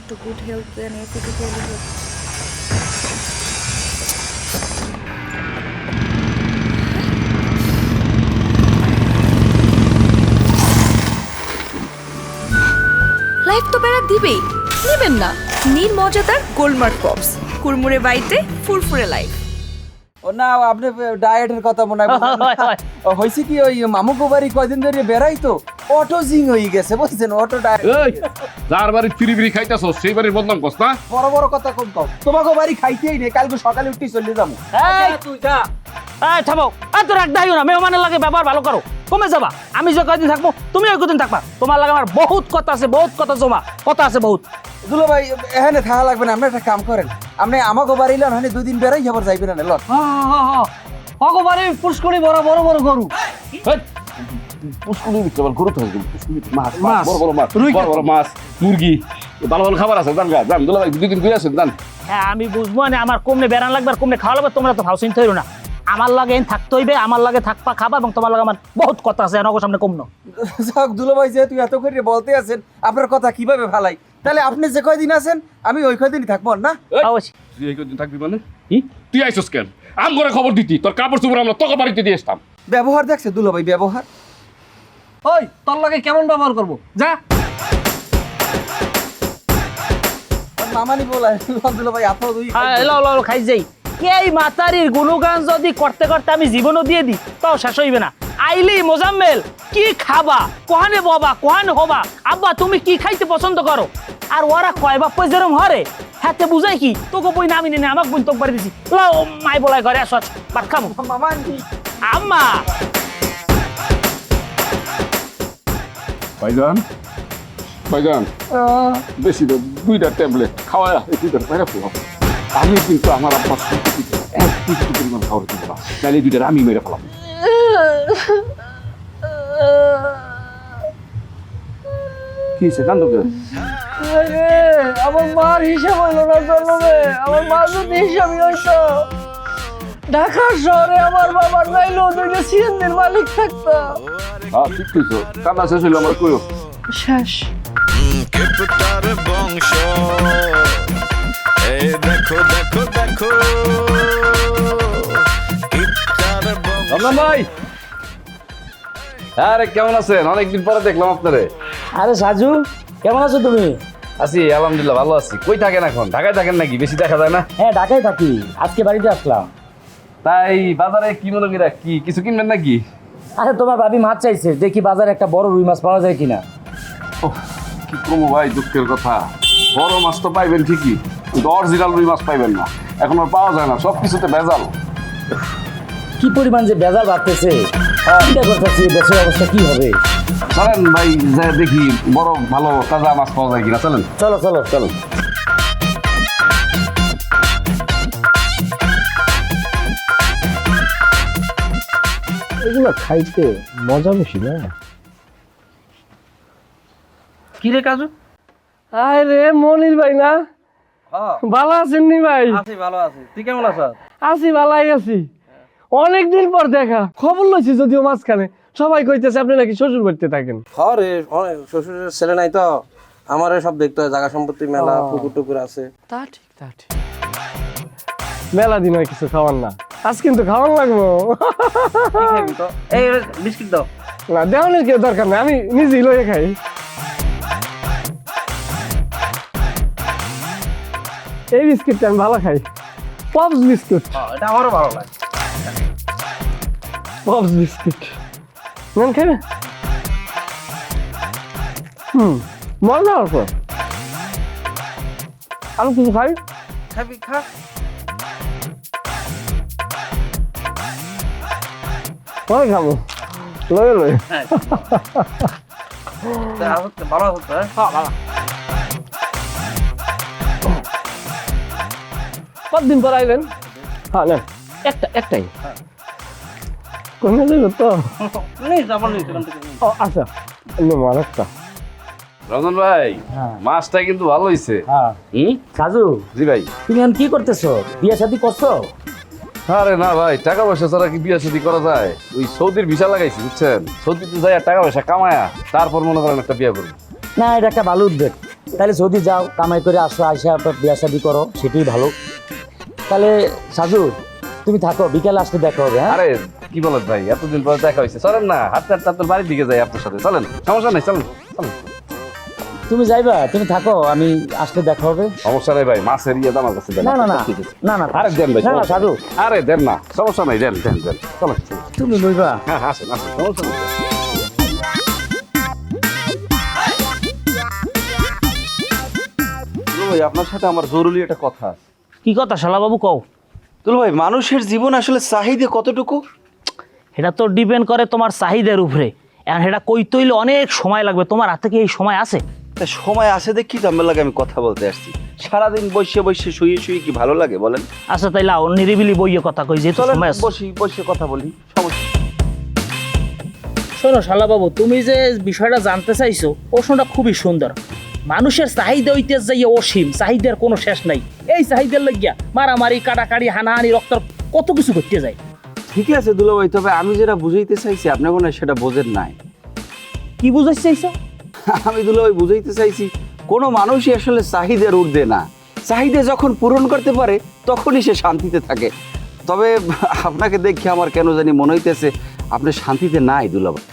to good health and physical health. Life তো বেড়া দিবেই, নেবেন না? নীল মজাদার গোলমার্ক পপস, কুরমুরে বাইতে ফুরফুরে লাইফ। ও না, আপনি ডায়েটের কথা মনে হয় হয়েছে কি, ওই মামুকো বাড়ি কয়দিন ধরে বেড়াই তো অটো জিং হয়ে গেছে, বুঝছেন? Auto diet. যার বাড়ি ফিরি খাইতেছ সেই বাড়ির বদনাম কস না। বড় বড় কথা কম কও, তোমাকে বাড়ি খাইতেই নেই, কালকে সকালে উঠে চলে যাবো। তুই যা, থামো। এত রাগ দাইও না, মেহমানের লাগে ব্যবহার ভালো করো। কমে যাবা, আমি যে কয়দিন থাকবো তুমি ওই কদিন থাকবা। তোমার লাগে আমার বহুত কথা আছে, বহুত কথা জমা, কথা আছে বহুত। দুলো ভাই এখানে থাকা লাগবে না, আপনি একটা কাম করেন, আপনি আমাকে বাড়ি লন, মানে দুদিন বেড়াই যাবার যাইবেন না লন। অগবারে পুষ্করি বড় বড় বড় গরু। পুষ্কুলি দিচ্ছে আবার গরু তো মাছ মাছ। বড় বড় মাছ, রুই বড় বড় মাছ, মুরগি, ভালো ভালো খাবার আছে। জান গা জান দুলা ভাই দুদিন ঘুরে আসেন জান। হ্যাঁ আমি বুঝবো না, আমার কমনে বেড়ান লাগবে আর কমনে খাওয়া লাগবে, তোমরা তো ভাও চিন্তা হইল না। আমার লাগে থাকতে হইবে, আমার লাগে থাকবা খাবা, এবং তোমার লাগে আমার বহুত কথা আছে, নগর সামনে কম না। যাক দুলো ভাই, যেহেতু এত করে বলতে আছেন, আপনার কথা কিভাবে ফালাই, তাহলে আপনি যে কয়দিন আছেন আমি ওই কয়দিনই থাকবো না। অবশ্যই। তুই এই কদিন থাকবি মানে তুই আইসস কেন? আম করে খবর দিতি, তোর কাপড় চোপড় আমরা তোকে বাড়িতে দিয়ে আসতাম। ব্যবহার দেখছে দুলো ভাই, ব্যবহার। ওই তোর লাগে কেমন ব্যবহার করবো, যা। মামানি বলা দুলো ভাই, আপনার দুই এলো খাই যাই। এই মাতারির গুণগান যদি করতে করতে আমি জীবনও দিয়ে দিই তাও শেষ হইবে না। আইলি মোজাম্মেল, কি খাবা, কোহানে বাবা, কোহানে হবা, আব্বা তুমি কি খাইতে পছন্দ করো? আর ওরা কয় বাপ যেরম হরে হাতে বুঝাই কি তোকে বই নামি নেই, আমাকে বই তোকে বাড়ি দিছি। মাই বলাই ঘরে আস, ভাত খাবো। মামানি আম্মা ভাইজান ভাইজান বেশি তো দুইটা ট্যাবলেট খাওয়া দুইটার বাইরে ফেলাম। আমি কিন্তু আমার আব্বার সম্পত্তিতে এক কোটি পরিমাণ খাওয়ার দিব না, তাহলে দুইটার আমি মেরে ফেলাম। কি হয়েছে কান্দকে? আমার মার হিসাব হইল না, চলবে আমার মা যদি হিসাবই হইতো ঢাকা শহরে আমার বাবার নাইলো দুইটা সিএনজির মালিক থাকতো। হ্যাঁ ঠিক কইছো, কান্না শেষ হইলো আমার কইও। শেষ। কেপটার বংশ এই দেখো দেখো দেখো ইফতার বংশ। রমজান ভাই, আরে কেমন আছেন? অনেকদিন পরে দেখলাম আপনারে। আরে সাজু, কেমন আছো তুমি? আছি আলহামদুলিল্লাহ, ভালো আছি। কই থাকেন এখন? ঢাকায় থাকেন নাকি? বেশি দেখা যায় না। হ্যাঁ ঢাকায় থাকি, আজকে বাড়িতে আসলাম। তাই বাজারে কি মনে করি কি কিছু কিনবেন নাকি? আরে তোমার ভাবি মাছ চাইছে, দেখি বাজারে একটা বড় রুই মাছ পাওয়া যায় কিনা। কি কমো ভাই, দুঃখের কথা। বড় মাছ তো পাইবেন ঠিকই, কিন্তু অরিজিনাল রুই মাছ পাইবেন না, এখন আর পাওয়া যায় না, সব কিছুতে ভেজাল। কি পরিমাণ যে বেজাল বাড়তেছে, চিন্তা করতেছি দেশের অবস্থা কি হবে। চলেন ভাই যা দেখি বড় ভালো তাজা মাছ পাওয়া যায় কিনা। চলেন চলো চলো চলেন। এগুলো খাইতে মজা বেশি না। কি রে কাজু? আরে মনির ভাই না, ভালো আছেন নি ভাই? আছি, ভালো আছি। তুই কেমন আছিস? আছি, ভালাই আছি। অনেকদিন পর দেখা, খবর লইছি যদিও মাঝখানে। সবাই কইতেছে আপনি নাকি শ্বশুর বাড়িতে থাকেন। হরে শ্বশুরের ছেলে নাই তো, আমার সব দেখতে হয়, জায়গা সম্পত্তি মেলা, পুকুর টুকুর আছে। তা ঠিক, তা ঠিক। মেলা দিন হয় কিছু খাওয়ার না, আজ কিন্তু খাওয়ান লাগবো। এই বিস্কিট দাও। না দেওয়ানের কেউ দরকার নেই, আমি নিজেই লয়ে খাই। এই বিস্কিটটা আমি ভালো খাই, পপস বিস্কুট। এটা আমারও ভালো লাগে। পপস বিস্কিট নেন, খাই না? মজা আছে। আমি কিছু খাই, খাবি খা। পরে খাবো, লয়ে লয়ে। ভালো হতো। কতদিন পর আইলেন? হ্যাঁ নেন, একটাই কমে যাবে তো। ও আচ্ছা, নেবো আরেকটা। রমজান ভাই, মাছটা কিন্তু ভালো হয়েছে। কাজু জি ভাই। তুমি এখন কি করতেছো, বিয়ে শাদী করছো? আরে না ভাই, টাকা পয়সা ছাড়া কি বিয়ে শাদী করা যায়? ওই সৌদির ভিসা লাগাইছি বুঝছেন, সৌদিতে যাই টাকা পয়সা কামায়া তারপর মনে করেন একটা বিয়ে করবো। না এটা একটা ভালো উদ্যোগ। তাহলে যদি যাও কামাই করে আসো, আইসা বিয়া শাদি করো, সেটাই ভালো। তাহলে সাজু তুমি থাকো, বিকালে আসলে দেখা হবে। হ্যাঁ আরে কি বলেন ভাই, এতদিন পরে দেখা হয়েছে, চলেন না হাঁটতে হাঁটতে আপনার বাড়ির দিকে যাই আপনার সাথে, চলেন, সমস্যা নেই, চলেন চলেন। তুমি যাইবা, তুমি থাকো, আমি আসলে দেখা হবে। সমস্যা নেই ভাই, মাছের ইয়ে আমার কাছে দেন। না না না না না আরে দেন ভাই, না, না, সাধু। আরে দেন না, সমস্যা নাই, দেন দেন দেন, চলেন চলেন। তুমি লইবা। হ্যাঁ আসেন আসেন, সমস্যা নেই। দুলো ভাই, আপনার সাথে আমার জরুরি একটা কথা আছে। কি কথা শালা বাবু কও? দুলো ভাই, মানুষের জীবন আসলে চাহিদা কতটুকু? এটা তো ডিপেন্ড করে তোমার চাহিদার উপরে। এখন এটা কইতে হইলে অনেক সময় লাগবে, তোমার হাতে কি এই সময় আছে? তা সময় আছে দেখি তো আমার লাগে আমি কথা বলতে আসছি। সারাদিন বসে বসে শুয়ে শুয়ে কি ভালো লাগে বলেন? আচ্ছা তাইলে আও, নিরিবিলি বইয়ে কথা কই, যেহেতু চলেন সময় আছে। বসি বসে কথা বলি, সমস্যা। শোনো শালা বাবু, তুমি যে বিষয়টা জানতে চাইছো প্রশ্নটা খুবই সুন্দর। মানুষের চাহিদা হইতে যাই অসীম, চাহিদার কোনো শেষ নাই। এই চাহিদার লাগিয়া মারামারি, কাটাকাটি, হানাহানি, রক্ত, কত কিছু করতে যায়। ঠিক আছে দুলো ভাই, তবে আমি যেটা বুঝাইতে চাইছি আপনি মনে হয় সেটা বোঝেন নাই। কি বুঝাইতে চাইছো? আমি দুলো ভাই বুঝাইতে চাইছি, কোনো মানুষই আসলে চাহিদার ঊর্ধ্বে না। চাহিদা যখন পূরণ করতে পারে তখনই সে শান্তিতে থাকে। তবে আপনাকে দেখে আমার কেন জানি মনে হইতেছে আপনি শান্তিতে নাই দুলো ভাই।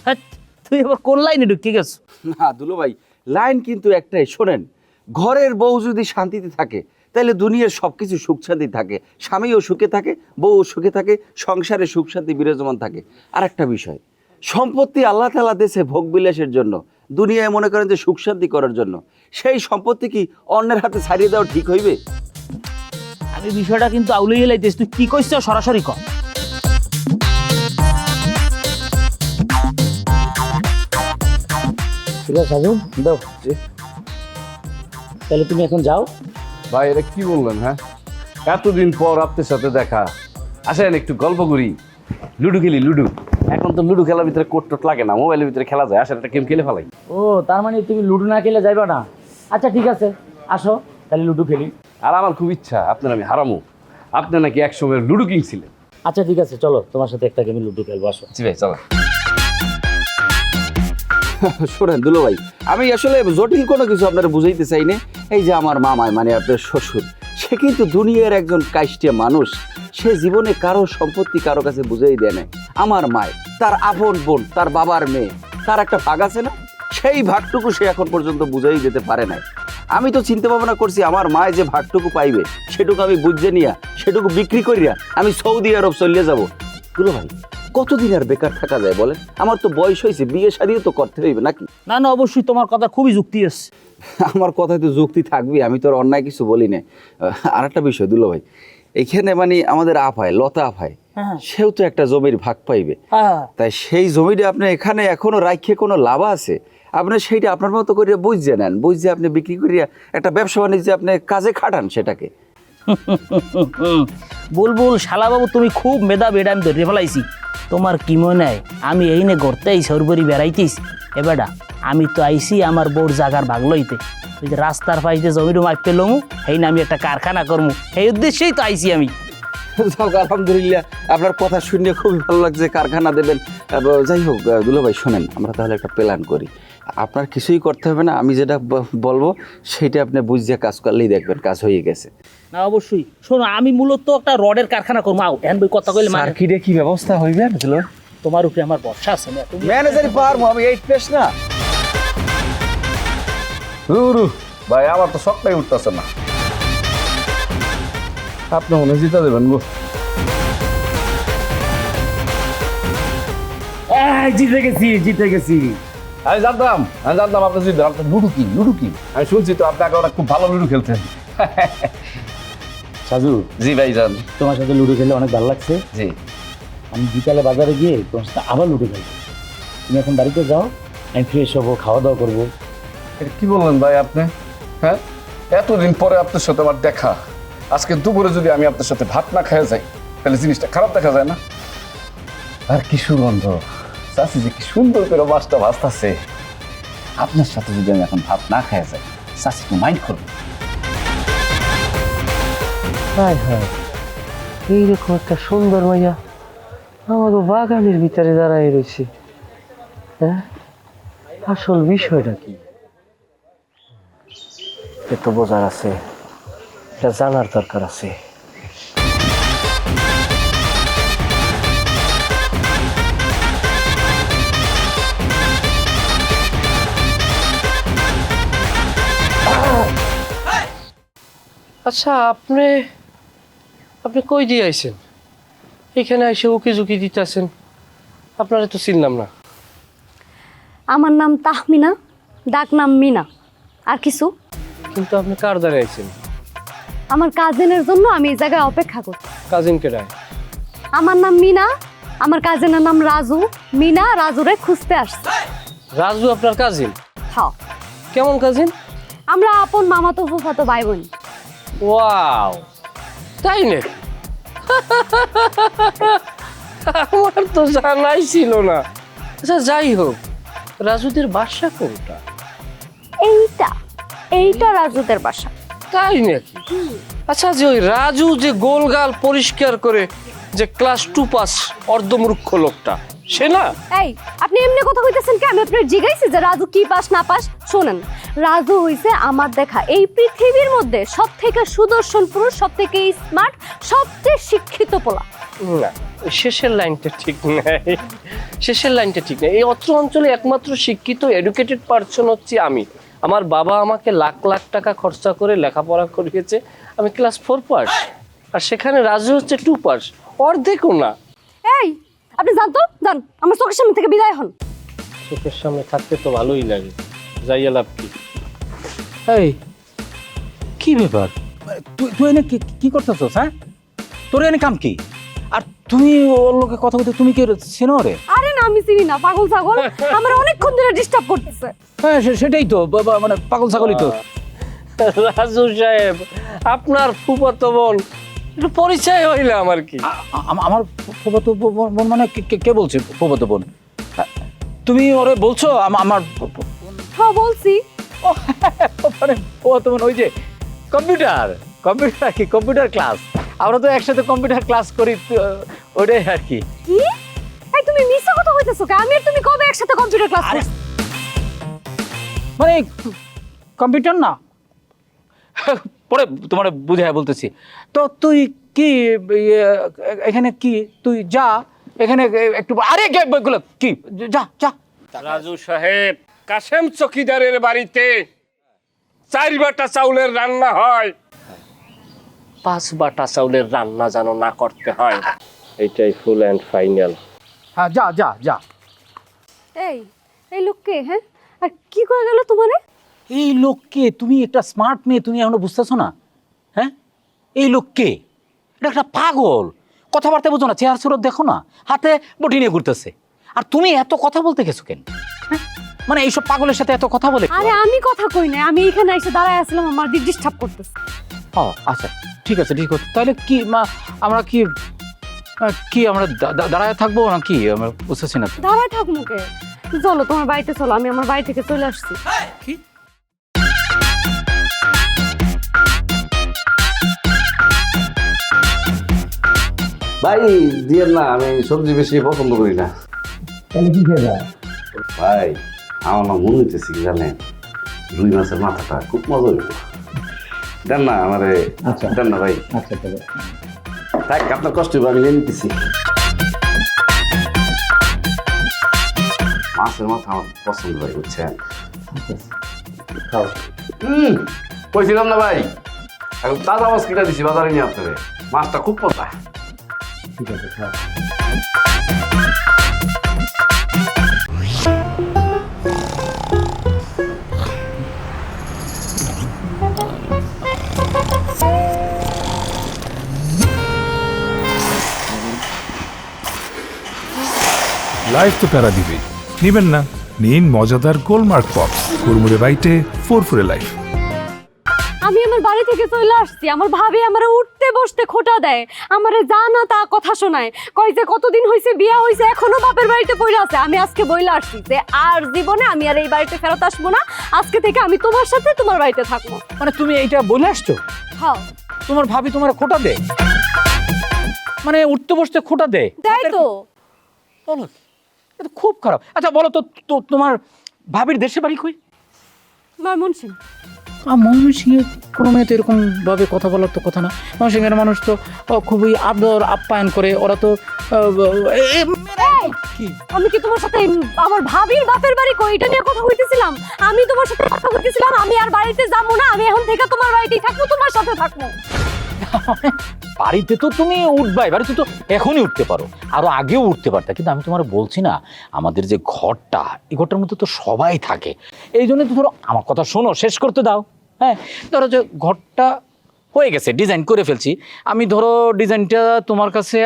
হ্যাট, তুই এবার কোন লাইনে ঢুকে গেছো? না দুলো ভাই, লাইন কিন্তু একটাই, শোনেন। ঘরের বউ যদি শান্তিতে থাকে তাহলে দুনিয়ার সব কিছু সুখ শান্তি থাকে, স্বামীও সুখে থাকে, বউও সুখে থাকে, সংসারে সুখ শান্তি বিরাজমান থাকে। আর একটা বিষয়, সম্পত্তি আল্লাহ তাআলা দিয়েছে ভোগ বিলাসের জন্য, দুনিয়ায় মনে করেন যে সুখ শান্তি করার জন্য। সেই সম্পত্তি কি অন্যের হাতে ছাড়িয়ে দেওয়া ঠিক হইবে? আমি বিষয়টা কিন্তু আউলিয়ে লাইতেছি, তুই কি কইছো সরাসরি ক। ঠিক আছে সাজু, দাও। তাহলে তুমি এখন যাও। ভাই এটা কি বললেন? হ্যাঁ, এতদিন পর আপনার সাথে দেখা, আসেন একটু গল্প করি, লুডো খেলি। লুডো এখন তো লুডো খেলার ভিতরে কোট টোট লাগে না, মোবাইলের ভিতরে খেলা যায়। আসেন একটা গেম খেলে ফেলাই। ও তার মানে তুমি লুডো না খেলে যাইবা না? আচ্ছা ঠিক আছে, আসো তাহলে লুডো খেলি। আর আমার খুব ইচ্ছা আপনার আমি হারামো। আপনি নাকি একসময় লুডো কিং ছিলেন। আচ্ছা ঠিক আছে, চলো তোমার সাথে একটা গেমে লুডো খেলবো, আসো। জি ভাই, চলো। শোনেন দুলো ভাই, আমি আসলে জটিল কোনো কিছু আপনারা বুঝাইতে চাই না। এই যে আমার মামাই, মানে আপনার শ্বশুর, সে কিন্তু দুনিয়ার একজন কাইষ্টিয়া মানুষ। সে জীবনে কারো সম্পত্তি কারো কাছে বুঝাই দেয় না। আমার মায়, তার আপন বোন, তার বাবার মেয়ে, তার একটা ভাগ আছে না, সেই ভাগটুকু সে এখন পর্যন্ত বুঝাই দিতে পারে না। আমি তো চিন্তা ভাবনা করছি আমার মায় যে ভাগটুকু পাইবে সেটুকু আমি বুঝে নিয়া, সেটুকু বিক্রি করিয়া আমি সৌদি আরব চলে যাব। দুলো ভাই, কতদিন আর বেকার থাকা যায় বলেন? আমার তো বয়স হয়েছে, বিয়ে শাদিও তো করতে হইবে নাকি? না না, অবশ্যই তোমার কথা খুবই যুক্তি আছে। আমার কথায় তো যুক্তি থাকবে, আমি তো আর অন্যায় কিছু বলি না। আর একটা বিষয় দুলো ভাই, এইখানে মানে আমাদের আপায়, লতা আপায়, হ্যাঁ। সেও তো একটা জমির ভাগ পাইবে। হ্যাঁ, তাই সেই জমিটা আপনি এখানে এখনো রাখে কোনো লাভ আছে? আপনি সেইটা আপনার মতো করে বুঝে নেন, বুঝে আপনি বিক্রি করিয়া একটা ব্যবসা বাণিজ্যে আপনি কাজে খাটান সেটাকে। বুলবুল শালাবাবু, তুমি খুব মেধাবী, এটা আমি ধরে ফেলাইছি। তোমার কি মনে হয় আমি এই নে ঘুরতে আইসি, সরবরি বেড়াইতেছি? এবারটা আমি তো আইসি আমার বোর জাগার ভাগ লইতে। ওই যে রাস্তার পাইতে জমিরও মাপ পেলমু, এই না আমি একটা কারখানা করবো, এই উদ্দেশ্যেই তো আইসি আমি। যাক, আলহামদুলিল্লাহ, আপনার কথা শুনে খুবই ভালো লাগছে, কারখানা দেবেন। যাই হোক দুলো ভাই, শোনেন, আমরা তাহলে একটা প্ল্যান করি। আপনার কিছুই করতে হবে না, আমি যেটা বলবো সেইটা আপনি বুঝিয়ে কাজ করলেই দেখবেন কাজ হয়ে গেছে। না অবশ্যই, শোনো, আমি মূলত একটা রডের কারখানা করবো। আও এখন বই কথা কইলে মানে সার্কিটে কি ব্যবস্থা হইবে দুলো? তোমার উপরে আমার ভরসা আছে না? তুমি ম্যানেজারই পারবো, আমি 8 পেশ না। ভাই আমার তো সবটাই উঠতেছে না। আপনি মনে জিতা দেবেন গো। জিতে গেছি, জিতে গেছি। আমি জানতাম আপনি জিতবেন। আপনি লুডো কি আমি শুনছি তো আপনি আগে খুব ভালো লুডো খেলতেন। সাজু, জি ভাই যান। তোমার সাথে লুডো খেলে অনেক ভালো লাগছে। জি, আমি বিকালে বাজারে গিয়ে তোমার সাথে আবার লুডো খেলবো। তুমি এখন বাড়িতে যাও, আমি ফ্রেশ হবো, খাওয়া দাওয়া করবো। এটা কি বললেন ভাই আপনি? হ্যাঁ, এতদিন পরে আপনার সাথে আমার দেখা, আজকে দুপুরে যদি আমি আপনার সাথে ভাত না খেয়ে যাই তাহলে জিনিসটা খারাপ দেখা যায় না? আর কি সুগন্ধ, চাষি যে কি সুন্দর করে মাছটা ভাজতেছে। আপনার সাথে যদি আমি এখন ভাত না খেয়ে যাই, চাষি তো মাইন্ড করবো। হায় হায়, এইরকম একটা সুন্দর মাইয়া আমাকে বাগানের ভিতরে দাঁড়াই রয়েছে। হ্যাঁ, আসল বিষয়টা কি? এ তো বোঝার আছে, এটা জানার দরকার আছে। আচ্ছা, আপনি আপনি কই দিয়ে আইছেন? এখানে এসে উকি ঝুঁকি দিতেছেন, আপনারা তো চিনলাম না। আমার নাম তাহমিনা, ডাক নাম মিনা। আর কিছু? কিন্তু আপনি কার দ্বারা আইছেন? আমার কাজিনের জন্য আমি এই জায়গায় অপেক্ষা করছি। কাজিন কেডায়? আমার নাম মিনা, আমার কাজিনের নাম রাজু। মিনা রাজুরে খুঁজতে আসছে। রাজু আপনার কাজিন? হ্যাঁ, কেমন কাজিন? আমরা আপন মামাতো ফুফাতো ভাই বোন। ওয়াও, তাই নাকি? আমার তো জানাই ছিল না। আচ্ছা যাই হোক, রাজুদের বাসা কোনটা? এইটা এইটা রাজুদের বাসা। তাই নাকি? আচ্ছা, যে ওই রাজু যে গোলগাল পরিষ্কার করে, যে ক্লাস 2 পাস অর্ধমূর্খ লোকটা, সে না? এই, আপনি এমনি কথা কইতেছেন কি? আমি আপনার জিজ্ঞাসি যে রাজু কি পাস না পাস। শোনেন, রাজু হইছে আমার দেখা এই পৃথিবীর মধ্যে সবথেকে সুদর্শন পুরুষ, সবথেকে স্মার্ট, সবচেয়ে শিক্ষিত পোলা। না, ওই শেষের লাইনটা ঠিক নাই। শেষের লাইনটা ঠিক নাই। এই অত্র অঞ্চলে একমাত্র শিক্ষিত এডুকেটেড পারসন হচ্ছে আমি। আমার বাবা আমাকে লাখ লাখ টাকা খরচা করে লেখাপড়া করিয়েছে। আমি ক্লাস 4 পাস, আর সেখানে রাজু হচ্ছে 2 পাস, অর্ধেকও না। এই, আপনি জানতো যান, আমার চোখের সামনে থেকে বিদায় হন। চোখের সামনে থাকতে তো ভালোই লাগে, যাইয়া লাভ কি? এই, কি ব্যাপার? তুই এনে কি করতেছস? হ্যাঁ, তোর এনে কাম কি? আর তুমি ওর লোকে কথা বলতে তুমি কি চেনো রে? আরে না, আমি চিনি না, পাগল ছাগল আমার অনেকক্ষণ ধরে ডিস্টার্ব করতেছে। হ্যাঁ, সেটাই তো, মানে পাগল ছাগলই তো। রাজু সাহেব, আপনার ফুফাতো বোন, একটু পরিচয় হইলাম আর কি। আমার ফুফাতো বোন মানে কে বলছে ফুফাতো বোন? তুমি ওরে বলছো আমার? হ্যাঁ বলছি। মানে ফুফাতো বোন ওই যে কম্পিউটার কি কম্পিউটার ক্লাস, আমরা তো একসাথে কম্পিউটার ক্লাস করি, ওটাই আর কি। কি? এই তুমি মিছা কথা কইতেছো কে? আমি আর তুমি কবে একসাথে কম্পিউটার ক্লাস করছি? মানে কম্পিউটার না, পরে তোমার বুঝায় বলতেছি। তো তুই কি এখানে কি তুই যা এখানে একটু, আরে কি যা যা। রাজু সাহেব, কাশেম চকিদারের বাড়িতে 4 বাটা চাউলের রান্না হয়, 5 বাটা চাউলের রান্না যেন না করতে হয়, এইটাই ফুল অ্যান্ড ফাইনাল। হ্যাঁ, যা যা যা। এই লোক কে? হ্যাঁ, আর কি করে গেল তোমারে? এই লোককে, তুমি একটা স্মার্ট মেয়ে, তুমি এখনো বুঝতেছো না? হ্যাঁ, এই লোককে, এটা একটা পাগল, কথাবার্তা বোঝো না, চেহারা সুরত দেখো না, হাতে বটি নিয়ে ঘুরতেছে। আর তুমি এত কথা বলতে গেছো কেন? হ্যাঁ, মানে এইসব পাগলের সাথে এত কথা বলে? আরে আমি কথা কই না, আমি এখানে এসে দাঁড়ায় আসলাম, আমার দিক ডিস্টার্ব করতেছে। ও আচ্ছা, ঠিক আছে ঠিক আছে। তাহলে কি আমরা কি আমরা দাঁড়ায় থাকবো না কি? আমরা বুঝতেছি না। দাঁড়ায় থাক মুখে, চলো তোমার বাড়িতে চলো, আমি আমার বাড়ি থেকে চলে আসছি। কি? ভাই দিয়ে না, আমি সবজি বেশি পছন্দ করি না। ভাই আমার না মনে হইতেছি কি জানেন, রুই মাছের মাথাটা খুব মজা হইব। দেন না আমারে। আচ্ছা দেন না ভাই। আচ্ছা তাহলে থাক, আপনার কষ্ট হবে, আমি নিয়ে নিতেছি। মাছের মাথা আমার পছন্দ ভাই, বুঝছেন? কইছিলাম না ভাই, এখন তাজা মাছ কিনা দিছি বাজারে নিয়ে আপনারে, মাছটা খুব পচা। ঠিক আছে, খাও। লাইফ তো প্যারা দিবে, নিবেন না? নিন মজাদার গোলমার্ক পপস, কুরমুরে বাইটে ফুরফুরে লাইফ। আমি আমার বাড়ি থেকে চলে আসছি, আমার ভাবি আমারে উঠতে বসতে খোটা দেয়, আমারে যা না তা কথা শোনায়, কয় যে কতদিন হয়েছে বিয়া হয়েছে এখনো বাপের বাড়িতে পড়ে আছে। আমি আজকে বইলা আসছি যে আর জীবনে আমি আর এই বাড়িতে ফেরত আসবো না, আজকে থেকে আমি তোমার সাথে তোমার বাড়িতে থাকবো। মানে তুমি এইটা বলে আসছো? হ্যাঁ। তোমার ভাবি তোমার খোটা দেয়? মানে উঠতে বসতে খোটা দেয়? দেয় তো। বলো, এটা খুব খারাপ। আচ্ছা বলো তো, তোমার ভাবির দেশের বাড়ি কই? ময়মনসিং। ময়মনসিংহে কোনো মেয়ে তো এরকম ভাবে কথা বলার তো কথা না। ময়মনসিংহের মানুষ তো খুবই আদর আপ্যায়ন করে, ওরা তো কি আমি কি তোমার সাথে আমার ভাবির বাপের বাড়ি কই এটা নিয়ে কথা কইতেছিলাম? আমি তোমার সাথে কথা কইতেছিলাম আমি আর বাড়িতে যাবো না, আমি এখন থেকে তোমার বাড়িতেই থাকবো, তোমার সাথে থাকবো। বাড়িতে তো তুমি উঠবাই, বাড়িতে তো এখনই উঠতে পারো, আরো আগেও উঠতে পারতা, কিন্তু আমি তোমার বলছি না আমাদের যে ঘরটা, এই ঘরটার মধ্যে তো সবাই থাকে, এই জন্য তো ধরো আমার কথা শোনো, শেষ করতে দাও। হ্যাঁ, ধরো যে ঘরটা হয়ে গেছে, ডিজাইন করে ফেলছি আমি, ধরো ডিজাইনটা তোমার কাছে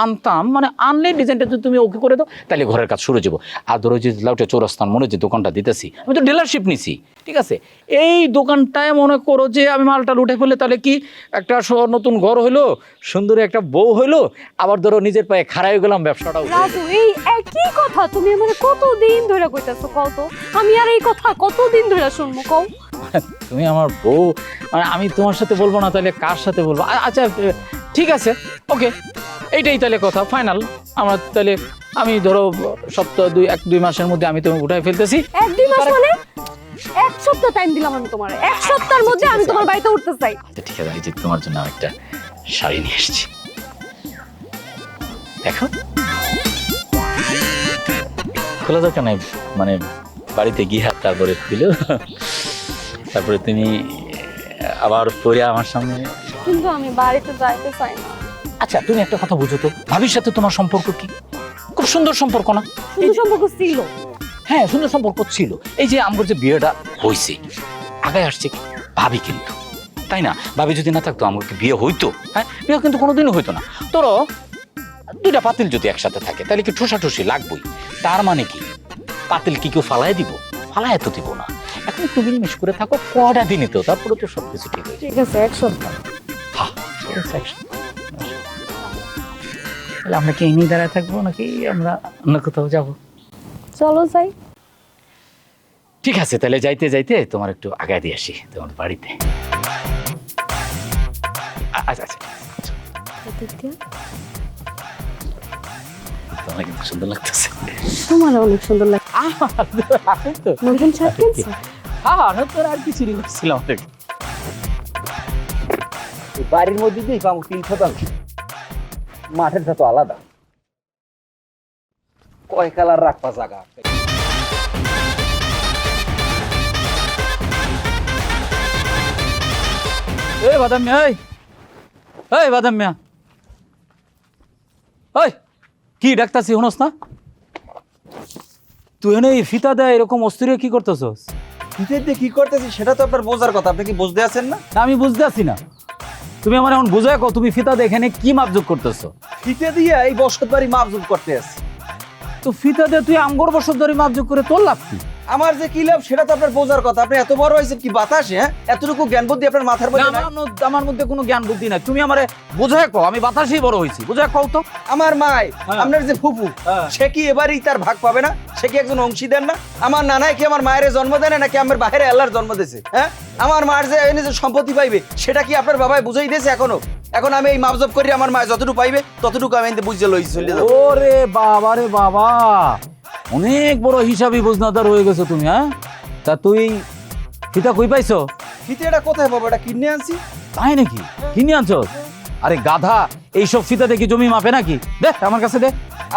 আনতাম, মানে আনলে ডিজাইনটা যদি তুমি ওকে করে দাও তাহলে ঘরের কাজ শুরু যাবো। আর ধরো যে লাউটে চৌরাস্তার মনে যে দোকানটা দিতেছি, আমি তো ডিলারশিপ নিছি, ঠিক আছে, এই দোকানটায় মনে করো যে আমি মালটা উঠে ফেললে তাহলে কি একটা নতুন ঘর হইলো, সুন্দর একটা বউ হইলো, আবার ধরো নিজের পায়ে খাড়াই গেলাম, ব্যবসাটাও। রাজু, এই একই কথা তুমি মানে কতদিন ধরে কইতাছো কও তো? আমি আর এই কথা কতদিন ধরে শুনবো কও? তুমি আমার বউ, মানে আমি তোমার সাথে বলবো না তাহলে কার সাথে বলবো? আচ্ছা ঠিক আছে, ওকে, এইটাই তাহলে কথা ফাইনাল। আমরা তাহলে আমি ধরো সপ্তাহ 1-2 মাসের মধ্যে আমি তোমাকে উঠাই ফেলতেছি। 1-2 মাস মানে 1 সপ্তাহ টাইম দিলাম আমি তোমার, 1 সপ্তাহের মধ্যে আমি তোমার বাড়িতে উঠতে চাই। আচ্ছা ঠিক আছে, এই যে তোমার জন্য আমি একটা শাড়ি নিয়ে এসেছি, দেখো। খোলা দরকার নাই, মানে বাড়িতে গিয়ে হাত তারপরে খুলো, তারপরে তুমি আবার পরে আমার সামনে। কিন্তু আমি বাড়িতে যাইতে চাই না। আচ্ছা তুমি একটা কথা বুঝো তো, ভাবির সাথে তোমার সম্পর্ক কি? খুব সুন্দর সম্পর্ক না? সুন্দর সম্পর্ক ছিল। হ্যাঁ সুন্দর সম্পর্ক ছিল। এই যে আমার যে বিয়েটা হয়েছে, আগে আসছে কি ভাবি, কিন্তু তাই না? ভাবি যদি না থাকতো আমার কি বিয়ে হইতো? হ্যাঁ, বিয়ে কিন্তু কোনোদিনও হইতো না। তোর 2টা পাতিল যদি একসাথে থাকে তাহলে কি ঠোসাঠুসি লাগবেই। তার মানে কি পাতিল কি কেউ ফালায় দিব? ফালায় তো দিব না। এখন একটু মিলমিশ করে থাকো কটা দিনই তো, তারপরে তো সবকিছু ঠিক হয়ে যায়। ঠিক আছে, 1 সপ্তাহ। হ্যাঁ ঠিক আছে, 1 সপ্তাহ। তাহলে আমরা কি এমনি দাঁড়ায় থাকবো নাকি আমরা অন্য কোথাও যাবো? চলো যাই। ঠিক আছে, তাহলে যাইতে যাইতে তোমার একটু আগায় দিয়ে আসি তোমার বাড়িতে। আচ্ছা আচ্ছা, তোমার কিন্তু সুন্দর লাগতেছে। তোমার অনেক সুন্দর লাগে। নতুন শার্ট কিনছো? হ্যাঁ, নতুন আর কিছু নিয়েছিলাম। বাড়ির মধ্যে দিয়ে পাবো 3 শতাংশ, মাঠেরটা তো আলাদা। কয় কালার রাখবা জায়গা? এই বাদাম মিয়া, এই বাদাম মিয়া, ওই কি ডাকতাছি শুনোস না? তুই এনে ফিতা দেয় এরকম অস্থির কি করতেছস? ফিতে দিয়ে কি করতেছি সেটা তো আপনার বোঝার কথা, আপনি কি বুঝতে আছেন না? আমি বুঝতে আছি না, তুমি আমার এখন বুঝায় কও তুমি ফিতা দিয়ে এখানে কি মাপযোগ করতেছো? ফিতে দিয়ে এই বসত বাড়ি মাপজুপ করতে আসছি। তো ফিতা দিয়ে তুই আমগর বছর ধরে মাপযোগ করে তোর লাভ কি? আমার যে কি লাভ সেটা তো আপনার বোঝার কথা। আপনি এত বড় হয়েছেন কি বাতাসে? হ্যাঁ, এতটুকু জ্ঞান বুদ্ধি আপনার মাথার মধ্যে নাই? আমার মধ্যে কোনো জ্ঞান বুদ্ধি নাই, তুমি আমারে বুঝায় কও। আমি বাতাসেই বড় হইছি, বুঝায় কও তো। আমার মাই, হ্যাঁ। আপনার যে ফুফু, সে কি এবারই তার ভাগ পাবে না? সে কি একজন অংশীদার না? আমার নানাই কি আমার মায়ের জন্ম দেয় না, নাকি আমার বাইরে আল্লাহর জন্ম দিয়েছে? হ্যাঁ, আমার মার যে এনে যে সম্পত্তি পাইবে সেটা কি আপনার বাবাই বুঝাই দিয়েছে এখনো? এখন আমি এই মাপজব করি, আমার মা যতটুকু পাইবে ততটুকু আমি বুঝে লই চলে যাব। ওরে বাবা রে বাবা, অনেক বড় হিসাবই বুঝনাদার হয়ে গেছো তুমি। হ্যাঁ, তা তুই ফিতা কই পাইছো? ফিতে এটা কোথায় পাবো? এটা কিনে আনছি। তাই নাকি? কিনে আনছো? আরে গাধা, এইসব ফিতা দেখি জমি মাপে নাকি? দে আমার কাছে দে।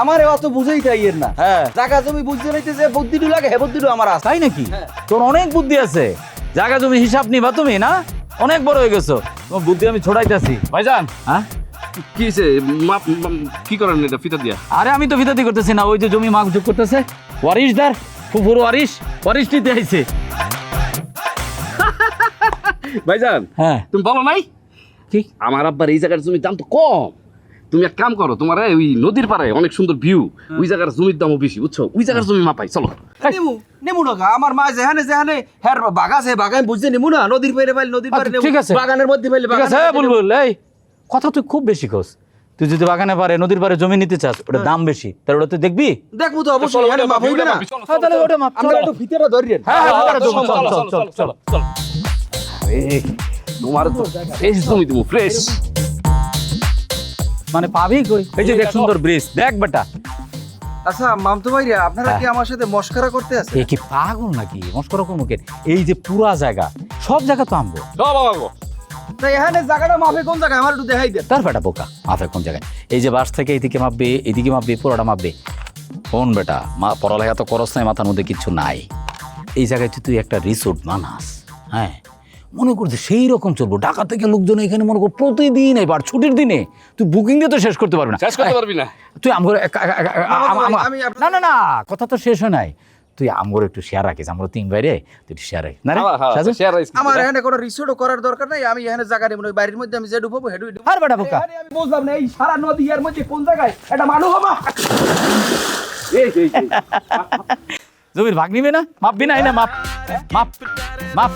আমার অত বুঝেই তাইয়ের না। হ্যাঁ, জায়গা জমি বুঝতে লইতে যে বুদ্ধিটু লাগে, হে বুদ্ধিটু আমার আছে। তাই নাকি? হ্যাঁ। তোর অনেক বুদ্ধি আছে, জায়গা জমি হিসাব নিবা তুমি না? অনেক বড় হয়ে গেছো, তোমার বুদ্ধি আমি ছড়াইতেছি। ভাইজান হ্যাঁ কি হয়েছে? কি করেন এটা ফিতা দিয়া? আরে আমি তো ফিতাতি করতেছি না, ওই যে জমি মাপযোগ করতেছে ওয়ারিশদার, ফুফুর ওয়ারিশ নিতে আইছে। ভাইজান হ্যাঁ, তুমি বলো নাই কি আমার আব্বার এই জায়গার জমির দাম তো কম? তুমি এক কাম করো, তোমার ওই নদীর পাড়ে অনেক সুন্দর ভিউ, ওই জায়গার জমির দামও বেশি, বুঝছো? ওই জায়গার জমি মাপাই, চলো। নেমু না, আমার মা যেখানে হ্যাঁ বাগা আছে, বাগান বুঝতে নেমু না, নদীর পাড়ে পাইলে নদীর পাড়ে নেমু, ঠিক আছে। বাগানের মধ্যে পাইলে ঠিক আছে। বুলবুল, এই কথা তুই খুব বেশি কস। তুই যদি বাগানে পারে নদীর পারে জমি নিতে চাস, ওটা দাম বেশি, তাহলে ওটা তুই দেখবি। দেখবো তো অবশ্যই, এখানে মাপ হইবে না? হ্যাঁ, তাহলে ওটা মাপ। আমরা একটু ফিতেটা ধরিয়েন। হ্যাঁ হ্যাঁ, চল। তোমার তো ফ্রেশ জমি, তুমি ফ্রেশ। মানে পাবি কই? এই যে দেখ সুন্দর ব্রিজ, দেখ বেটা। আচ্ছা মামতো ভাই আপনারা কি আমার সাথে মস্করা করতে আছেন? এ কি পাগল নাকি মস্করা করবো কেন? এই যে পুরা জায়গা সব জায়গা তো আমবো। সব আমাগো। তো এখানে জায়গাটা মাপে কোন জায়গায় আমার একটু দেখাই দেন। তার বেটা বোকা, মাপে কোন জায়গায়? এই যে বাস থেকে এইদিকে মাপবে, এদিকে মাপবে, পুরোটা মাপবে। কোন বেটা পড়ালেখা তো করস নাই, মাথার মধ্যে কিচ্ছু নাই। এই জায়গায় তুই একটা রিসোর্ট বানাস, হ্যাঁ মনে করছে সেই রকম চলবো। ঢাকা থেকে লোকজন এখানে মনে কর প্রতিদিন এবার ছুটির দিনে তুই বুকিং দিয়ে তো শেষ করতে পারবি না। শেষ করতে পারবি না। তুই আমগর আমি না না না কথা তো শেষ হয় নাই। তুই আমগর একটু শেয়ার রাখিস, আমরা 3 বাইরে তুই একটু শেয়ার রাখিস না রে? সাজু? আমার এখানে কোনো রিসোর্টও করার দরকার নাই, আমি এখানে জায়গা নেব না, বাড়ির মধ্যে আমি যে ঢুকবো হেডু আর বেটা বোকা এখানে আমি বুঝলাম না এই সারা নদী এর মধ্যে কোন জায়গায় এটা মানুষ হবা। জমির ভাগ নিবে না, মাপবি না? এই না মাপ মাপ মাপ।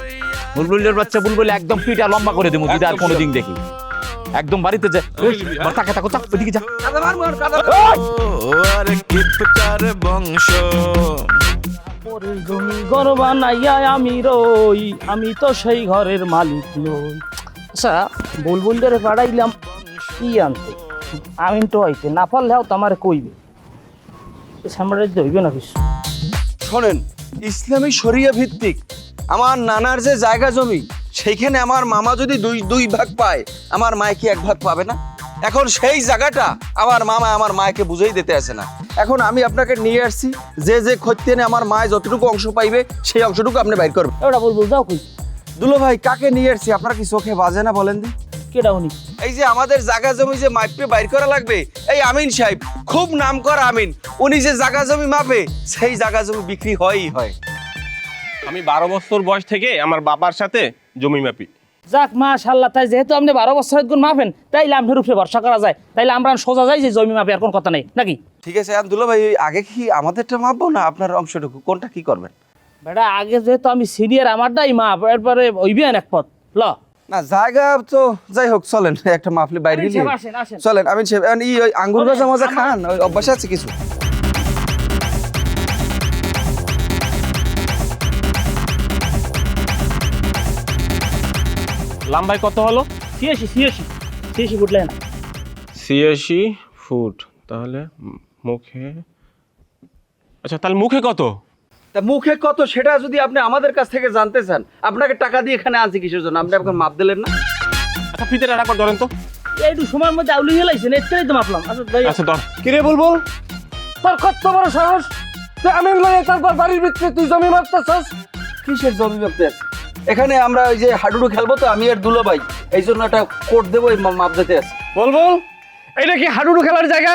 বুলবুলের বাচ্চা বুলবুল একদম পিটা লম্বা করে দেবো যদি আর কোনোদিন দেখি। একদম বাড়িতে যা, তাকে তাকো, চাপ ওইদিকে যা। আরে কিপটার বংশ পরের জমি ঘর বানাইয়া আমি রই, আমি তো সেই ঘরের মালিক নই। আচ্ছা বুলবুলদের পাড়াইলাম কি আনতে, আমি তো হইতে না পারলেও তো আমার কইবে, সামনে হইবে না কিছু। শোনেন, ইসলামী শরিয়া ভিত্তিক আমার নানার যে জায়গা জমি সেইখানে আমার মামা যদি দুই ভাগ পায়, আমার মায় কি 1 ভাগ পাবে না? এখন সেই জায়গাটা আমার মামা আমার মায়কে বুঝাই দিতে আসে না। এখন আমি আপনাকে নিয়ে আসছি, যে খতিয়ানে আমার মায় যতটুকু অংশ পাইবে সেই অংশটুকু আপনি বাইর করবেন। ওটা বুলবুল যাও কই? দুলো ভাই কাকে নিয়ে আসছি আপনার কি চোখে বাজে না বলেন দি? কেডা উনি? এই যে আমাদের জায়গা জমি যে মাপে বাইর করা লাগবে, এই আমিন সাহেব, খুব নাম করা আমিন, উনি যে জায়গা জমি মাপে সেই জায়গা জমি বিক্রি হয়ই হয়। আমি 12 বছর বয়স থেকে আমার বাবার সাথে জমি মাপি। যাক মাশাআল্লাহ, তাই যেহেতু আপনি 12 বছরের গুণ মাপেন তাইলে আপনার উপরে ভরসা করা যায়, তাইলে আমরা সোজা যাই যে জমি মাপে আর কোন কথা নেই নাকি? ঠিক আছে আব্দুল্লাহ ভাই, আগে কি আমাদেরটা মাপবো না আপনার অংশটুকু, কোনটা কি করবেন? বেটা আগে যেহেতু আমি সিনিয়র, আমারটাই মাপ, এরপরে হইবে এক পথ ল না জায়গা তো যাই হোক, চলেন একটা মাপলে বাইরে গেলে আসেন আসেন। চলেন। আমি ওই আঙ্গুর গাছা মজা খান, ওই অভ্যাস আছে কিছু। লম্বাই কত হলো? 86 ফুট লেন। 86 ফুট। তাহলে মুখে, আচ্ছা তাহলে মুখে কত? তা মুখে কত সেটা যদি আপনি আমাদের কাছ থেকে জানতে চান, আপনাকে টাকা দিয়ে এখানে আনছি কিসের জন্য? আপনি এখন মাপ দিলেন না। আচ্ছা ফিতে রাখা ধরেন তো। এইটু সময়ের মধ্যে আউলি গেলাইছেন, এটাই তো মাপলাম। আচ্ছা ভাই, আচ্ছা ধর। কিরে বুলবুল, তোর কত বড় সাহস, তুই আমি লয়ে তারপর বাড়ির ভিতরে তুই জমি মাপতেছস? কিসের জমি মাপতে আছে? এখানে আমরা ওই যে হাডুডু খেলবো তো, আমি আর দুলো ভাই, এই জন্য একটা কোট দেবো, এই মাপ দিতে আছে। বুলবুল, এইটা কি হাডুডু খেলার জায়গা?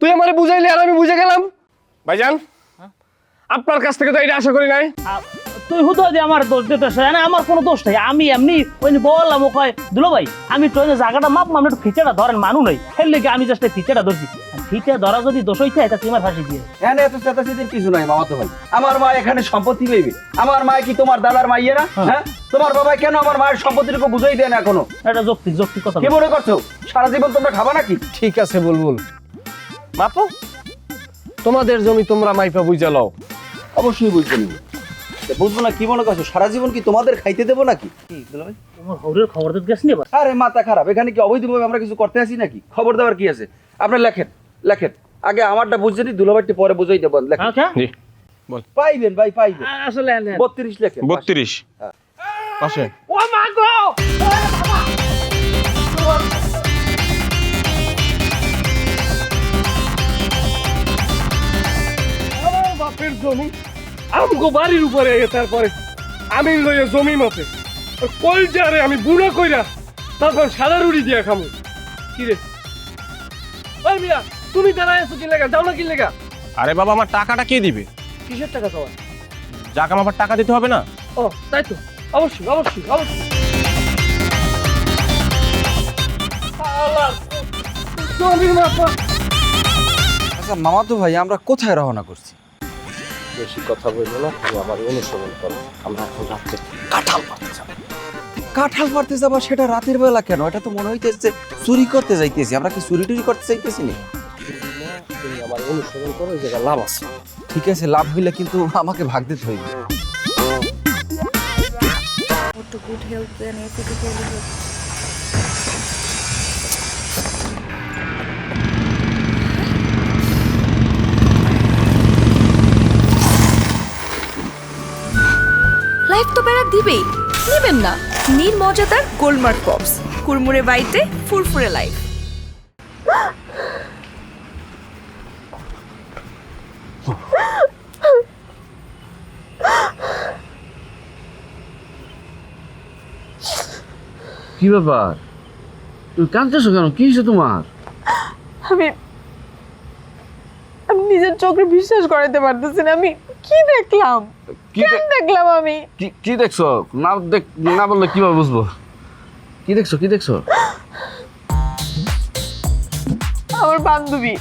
তুই আমারে বুঝাইলি আর আমি বুঝে গেলাম। ভাইজান, আপনার কাছ থেকে তো এটা আশা করি নাই। তুই হুতো যে আমার দোষ দিতেছ, না আমার কোনো দোষ নাই। আমি এমনি ওই বললাম, ও কয় দুলো ভাই আমি তো জায়গাটা মাপ, আমরা একটু ফিতেটা ধরেন মানু নই, এর লেগে আমি জাস্ট ফিতেটা ধরছি। ফিতে ধরা যদি দোষ হইতে এটা তোমার ফাঁসি দিয়ে। এখানে এত চেতাচেতির কিছু নাই মামাতো ভাই। আমার মা এখানে সম্পত্তি পেবে, আমার মা কি তোমার দাদার মাইয়ে না? হ্যাঁ, তোমার বাবা কেন আমার মায়ের সম্পত্তিটুকু বুঝাই দেয় না এখনো? এটা যৌক্তিক কথা। কি মনে করছো সারা জীবন তোমরা খাবা নাকি? ঠিক আছে বুলবুল, মাপো, তোমাদের জমি তোমরা মাইপা বুঝা লও। অবশ্যই বুঝতে নিব, বুঝবো না কি মনে করছো? সারা জীবন কি তোমাদের খাইতে দেবো নাকি? তোমার হরের খবর দিতে গেছ নি? আরে মাথা খারাপ, এখানে কি অবৈধভাবে আমরা কিছু করতে আসি নাকি? খবর দেওয়ার কি আছে? আপনি লেখেন লেখেন, আগে আমারটা বুঝছেন, দুলাভাইটি পরে বুঝাই দেবেন। লেখেন। জি বল। পাইবেন ভাই পাইবেন। আসলে 32 লেখেন। 32 পাশে। ও মা গো, বাপের জমি আমগো বাড়ির উপরে, তারপরে আমি লইয়া জমি মাপে কই যারে আমি বুড়া কইরা তারপর সাদা রুটি দিয়া খামু। কি রে ওই মিয়া, তুমি দাঁড়ায় আছো কি লাগা? যাও না কি লাগা? আরে বাবা, আমার টাকাটা কে দিবে? কিসের টাকা তোমার? যাক আমার টাকা দিতে হবে না? ও তাই তো, অবশ্যই অবশ্যই অবশ্যই। আচ্ছা মামাতো ভাই, আমরা কোথায় রওনা করছি? বেশি কথা বলবো না, তুমি আমার অনুসরণ করো। আমরা এখন রাত্রে কাঁঠাল পাড়তে যাবো। কাঁঠাল পাড়তে যাবো? সেটা রাতের বেলা কেন? এটা তো মনে হইতেছে চুরি করতে যাইতেছি। আমরা কি চুরি টুরি করতে চাইতেছি না? তুমি আমার অনুসরণ করো, এই জায়গায় লাভ আছে। ঠিক আছে, লাভ হইলে কিন্তু আমাকে ভাগ দিতে হইবে। দিবেই, নেবেন না? নিন মজাদার গোলমার্ক পপস, কুড়মুড়ে বাইটে ফুরফুরে লাইফ। কি ব্যাপার, তুমি কাঁদতেছো কেন? কি হয়েছে তোমার? আমি নিজের চোখে বিশ্বাস করাতে পারতেছি না। আমি কি দেখলাম? দেখলাম আমি কি দেখছো? না বললে কিভাবে বুঝবো? কি দেখছো? আমার বান্ধবী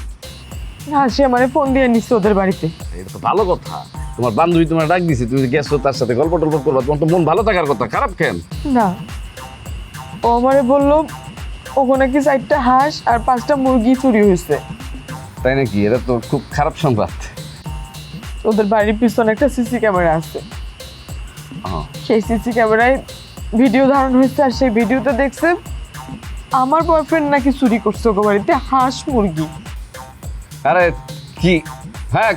হাসি আমারে ফোন দিয়ে নিচ্ছে ওদের বাড়িতে। এটা তো ভালো কথা, তোমার বান্ধবী তোমার ডাক দিছে, তুমি গেছো তার সাথে গল্প টল্প করবা, তোমার তো মন ভালো থাকার কথা, খারাপ কেন? না, ও আমারে বললো ওখানে কি 4টা হাঁস আর 5টা মুরগি চুরি হয়েছে। তাই নাকি? এটা তো খুব খারাপ সংবাদ। ওদের বাড়ির পিছনে একটা সিসি ক্যামেরা আছে, সেই সিসি ক্যামেরায় ভিডিও ধারণ হয়েছে, আর সেই ভিডিওতে দেখছে আমার বয়ফ্রেন্ড নাকি চুরি করছে ওকে বাড়িতে হাঁস মুরগি। আরে কি, হ্যাঁ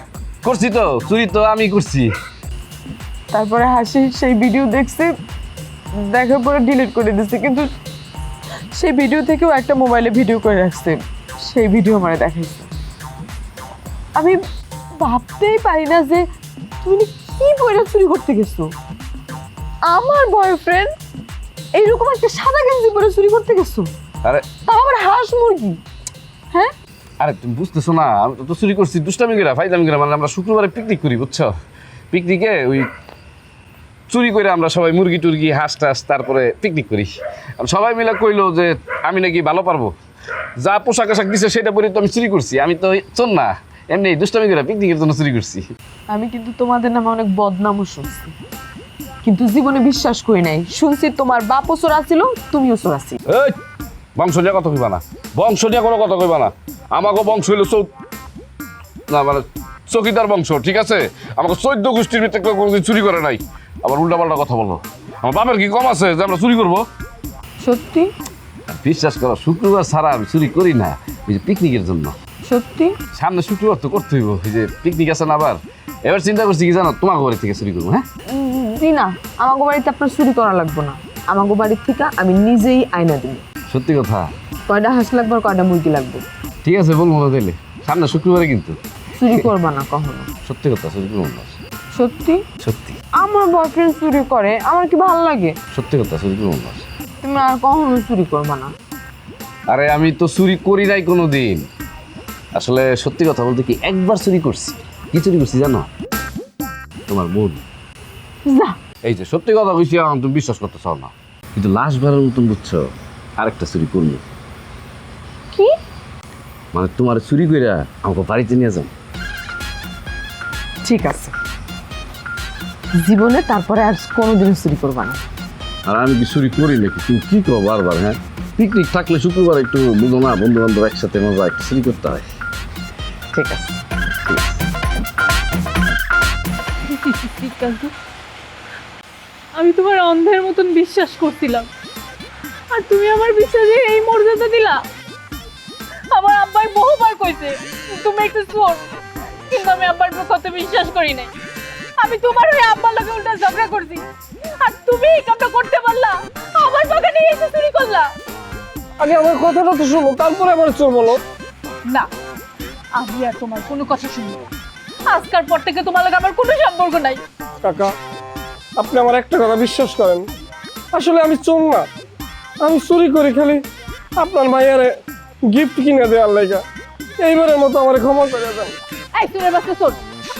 করছি তো, চুরি তো আমি করছি। তারপরে হাসি সেই ভিডিও দেখছে, দেখার পরে ডিলিট করে দিচ্ছে, কিন্তু সেই ভিডিও থেকেও একটা মোবাইলে ভিডিও করে রাখছে, সেই ভিডিও আমার দেখাইছে। আমি ভাবতেই পারি না যে তুমি কি বইটা চুরি করতে গেছো। আমার বয়ফ্রেন্ড এইরকম একটা সাদা গেঞ্জি পরে চুরি করতে গেছো, আরে তাও আবার হাঁস মুরগি। হ্যাঁ, আরে তুমি বুঝতেছো না, আমি তো চুরি করছি দুষ্টামি করে, ফাইদামি করে। মানে আমরা শুক্রবারে পিকনিক করি, বুঝছো? পিকনিকে ওই চুরি করে আমরা সবাই মুরগি টুরগি হাঁস টাস তারপরে পিকনিক করি। সবাই মিলে কইলো যে আমি নাকি ভালো পারবো, যা পোশাক আশাক দিছে সেটা পরে তো আমি চুরি করছি। আমি তো চোর না, এমনি দুষ্টামি করে পিকনিকের জন্য চুরি করছি। আমি কিন্তু তোমাদের নামে অনেক বদনামও শুনছি, কিন্তু জীবনে বিশ্বাস করি নাই। শুনছি তোমার বাপও চোর আছিল, তুমিও চোর আছিল। এই বংশ নিয়ে কথা কইবা না, বংশ নিয়ে কোনো কথা কইবা না। আমাকে বংশ হইলো না মানে চকিদার বংশ, ঠিক আছে? আমাকে 14 গোষ্ঠীর ভিতরে কেউ কোনোদিন চুরি করে নাই। আবার উল্টাপাল্টা কথা বলো। আমার বাপের কি কম আছে যে আমরা চুরি করবো? সত্যি? বিশ্বাস করো, শুক্রবার ছাড়া আমি চুরি করি না, ওই যে পিকনিকের জন্য। সত্যি? সামনে শুক্রবার তো করতে হইব, ওই যে পিকনিক আছে না আবার। এবার চিন্তা করছি কি জানো, তোমার বাড়ি থেকে চুরি করবো। হ্যাঁ জি না, আমাকে বাড়িতে আপনার চুরি করা লাগবে না, আমাকে বাড়ির থেকে আমি নিজেই আয়না দিব। সত্যি কথা? কয়টা হাঁস লাগবে আর কয়টা মুরগি লাগবে? ঠিক আছে, বলবো না তাইলে, সামনে শুক্রবারে কিন্তু চুরি করবা না কখনো। সত্যি কথা, চুরি করবো না। সত্যি? সত্যি। আমার বয়ফ্রেন্ড চুরি করে, আমার কি ভালো লাগে? সত্যি কথা, চুরি করবো না। তুমি আর কখনো চুরি করবা না। আরে আমি তো চুরি করি নাই কোনোদিন। আসলে সত্যি কথা বলতে কি, একবার চুরি করছি। কি চুরি করছি জানো? তোমার মন। এই যে সত্যি কথা কইছি, তুমি বিশ্বাস করতে চাও না, কিন্তু লাস্ট বারের মতন বুঝছো, আরেকটা চুরি করবো। কি? মানে তোমার চুরি করে আমাকে বাড়িতে নিয়ে যাও। ঠিক আছে, জীবনে তারপরে আর কোনোদিন চুরি করবা না। আর আমি কি চুরি করি নাকি? তুমি কি করো বারবার? হ্যাঁ, পিকনিক থাকলে শুক্রবার একটু বুঝো না, বন্ধু বান্ধব একসাথে মজা, একটু চুরি করতে হয়। ঠিক আছে। আমি তোমার অন্ধের মতন বিশ্বাস করছিলাম, আর তুমি আমার বিশ্বাসে এই মর্যাদা দিলা। আমার আব্বাই বহুবার কইছে তুমি একটা চোর, কিন্তু আমি আব্বার কথা বিশ্বাস করি নাই। আমি তোমার হয়ে আব্বার লগে উল্টা ঝগড়া করছি, আর তুমি এই কামটা করতে পারলা, আমার বাগানে এসে চুরি করলা। আগে আমার কথাটা তো শুনো, তারপরে আমার চোর বলো। না, আমি আর তোমার কোনো কথা শুনবো না। আজকাল পর থেকে তোমার লগে আমার কোনো সম্পর্ক নাই। কাকা, আপনি আমার একটা কথা বিশ্বাস করেন, আসলে আমি চোর না, আমি চুরি করি খালি আপনার মায়ের গিফট কিনে দেওয়ার লাইগা। এইবারের মতো আমার ক্ষমা করে দেন। এই চোরের বাচ্চা চোর,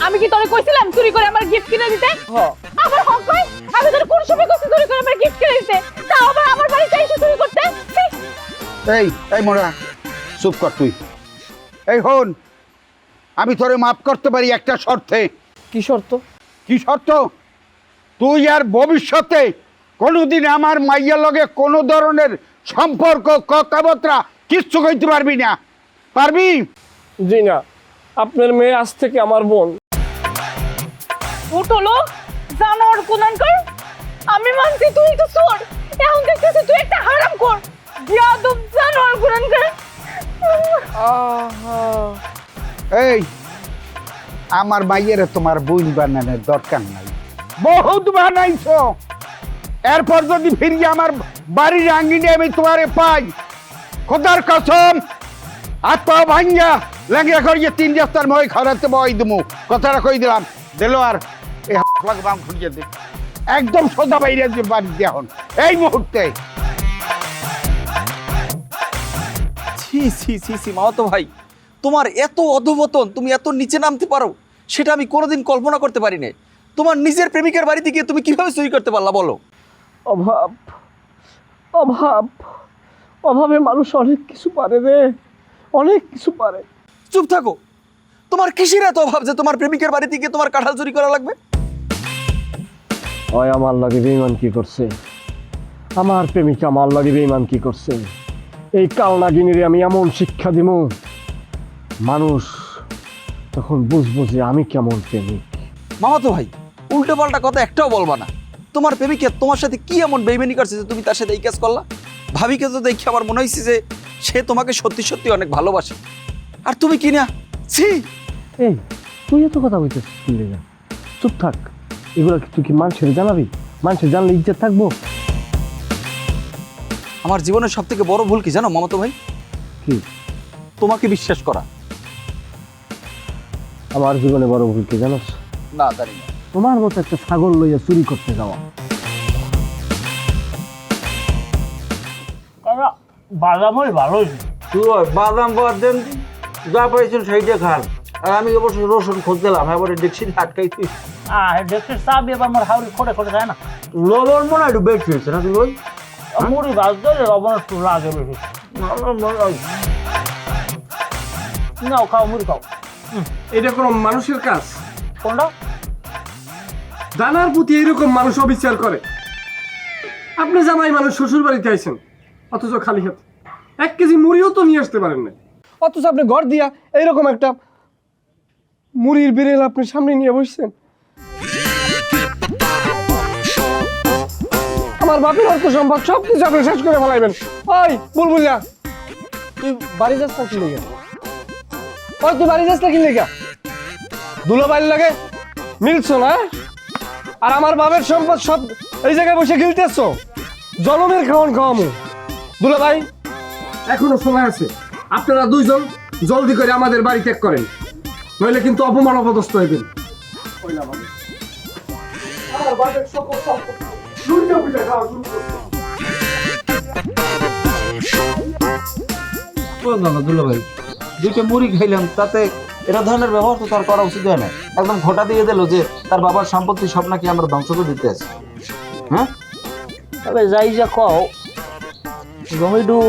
আমি কি তোরে কইছিলাম চুরি করে আমার গিফট কিনে দিতে? আমার হক কই? আমি তোর কোন সময় কইছি চুরি করে আমার গিফট কিনে দিতে? তাও আবার আমার বাড়িতে এসে চুরি করতে? এই মোরা, চুপ কর তুই। এই হন, আমি তোরে মাফ করতে পারি একটা শর্তে। কি শর্ত? কি শর্ত? তুই আর ভবিষ্যতে কোনোদিন আমার মাইয়ার লগে কোনো ধরনের সম্পর্ক, কথাবার্তা কিচ্ছু কইতে পারবি না। পারবি? জি না, আপনার মেয়ে আজ থেকে আমার বোন। উঠো লোক, জানোয়ার কোনানকার। আমি মানছি তুই তো চোর, এখন দেখতেছি তুই একটা হারামখোর, বেয়াদব জানোয়ার কোনানকার। এই, আমার মাইয়ের তোমার বোন বানানোর দরকার নাই, বহুত বানাইছো। এরপর যদি ফিরিয়ে আমার বাড়ির আঙ্গিনে আমি তোমারে পাই, খোদার কসম হাত পা ভাঙ্গা ল্যাংড়া করিয়ে 3 রাস্তার মই খরাতে বই দেবো। কথাটা কই দিলাম। দিল আর এই বাম খুঁজে দে, একদম সোজা বাইরে যে বাড়ি এখন এই মুহূর্তে। ছি ছি ছি ছি মামাতো ভাই, তোমার এত অধপতন, তুমি এত নিচে নামতে পারো সেটা আমি কোনোদিন কল্পনা করতে পারি না। তোমার নিজের প্রেমিকের বাড়িতে গিয়ে তুমি কিভাবে চুরি করতে পারলা বলো? অভাব, অভাব, অভাবে মানুষ অনেক কিছু পারে রে, অনেক কিছু পারে। চুপ থাকো, তোমার কিসের এত অভাব যে তোমার প্রেমিকের বাড়িতে গিয়ে তোমার কাঁঠাল চুরি করা লাগবে? ওই আমার লাগে বেঈমান কি করছে, আমার প্রেমিকা আমার লাগে বেঈমান কি করছে, এই কালনাগিনীরে আমি এমন শিক্ষা দিব মানুষ তখন বুঝবো যে আমি কেমন প্রেমিক। মামাতো ভাই, উল্টো পাল্টা কথা একটাও বলবা না। তোমার প্রেমিকে তোমার সাথে কি এমন বেইমানি করছে যে তুমি তার সাথে এই কাজ করলা? ভাবিকে তো দেখে আমার মনে হয়েছে যে সে তোমাকে সত্যি সত্যি অনেক ভালোবাসে, আর তুমি কি না? ছি! এই তুই এত কথা বলতেছিস কি লেগা? চুপ থাক, এগুলো তুই কি মানুষের জানাবি? মানুষের জানলে ইজ্জত থাকবো? আমার জীবনের সব থেকে বড় ভুল কি জানো মামাতো ভাই? কি? তোমাকে বিশ্বাস করা। আমার জীবনে বড় ভুল কি জানোস? না জানি না। তোমার মতো একটা ছাগল লইয়া চুরি করতে যাওয়া। বাদাম ওই ভালো হয়েছে। তুই বাদাম বাদ দেন, যা পাইছেন সেইটা খান। আর আমি অবশ্য রসুন খুঁজছিলাম, এবার দেখছি আটকাইছি। দেখছিস চাবি এবার আমার হাওড়ি খোটে খোটে যায় না। লবণ মনে হয় একটু বেশি হয়েছে না তুই? মুড়ি ভাজতে লবণ একটু লাগে বেশি। নাও খাও, মুড়ি খাও। এটা কোনো মানুষের কাজ? কোনটা? দানার প্রতি এইরকম মানুষ অবিচার করে। আপনি জামাই মানুষ শ্বশুর বাড়িতে আইছেন, অথচ খালি হাতে 1 কেজি মুড়িও তো নিয়ে আসতে পারেন না, অথচ আপনি ঘর দিয়া এইরকম একটা মুড়ির বিড়েল আপনি সামনে নিয়ে বসছেন। আমার বাপের অর্থ সম্পদ সব কিছু আপনি শেষ করে ফেলাইবেন। ওই বুলবুলিয়া, তুই বাড়ি যাস না কি লেগে? ওই তুই বাড়ি যাস না কি লেগে? দুলো বাড়ির লাগে মিলছো না? আর আমার বাপের সম্পদ সব এই জায়গায় বসে গিলতেছ, জলমের খাওয়ান খাওয়ামু। দুলা ভাই, এখনো সময় আছে, আপনারা দুইজন জলদি করে আমাদের বাড়ি ত্যাগ করেন, নইলে কিন্তু অপমান অপদস্থ হইবেন। দুলো ভাই, 2টা মুড়ি খাইলাম, তাতে এরা ধরনের ব্যবহার তো তার করা উচিত হয় না। একদম ঘটা দিয়ে দিল যে তার বাবার সম্পত্তি সব নাকি আমরা ধ্বংস করে দিতে আছি। হ্যাঁ, তবে যাই যা কও, জমিডু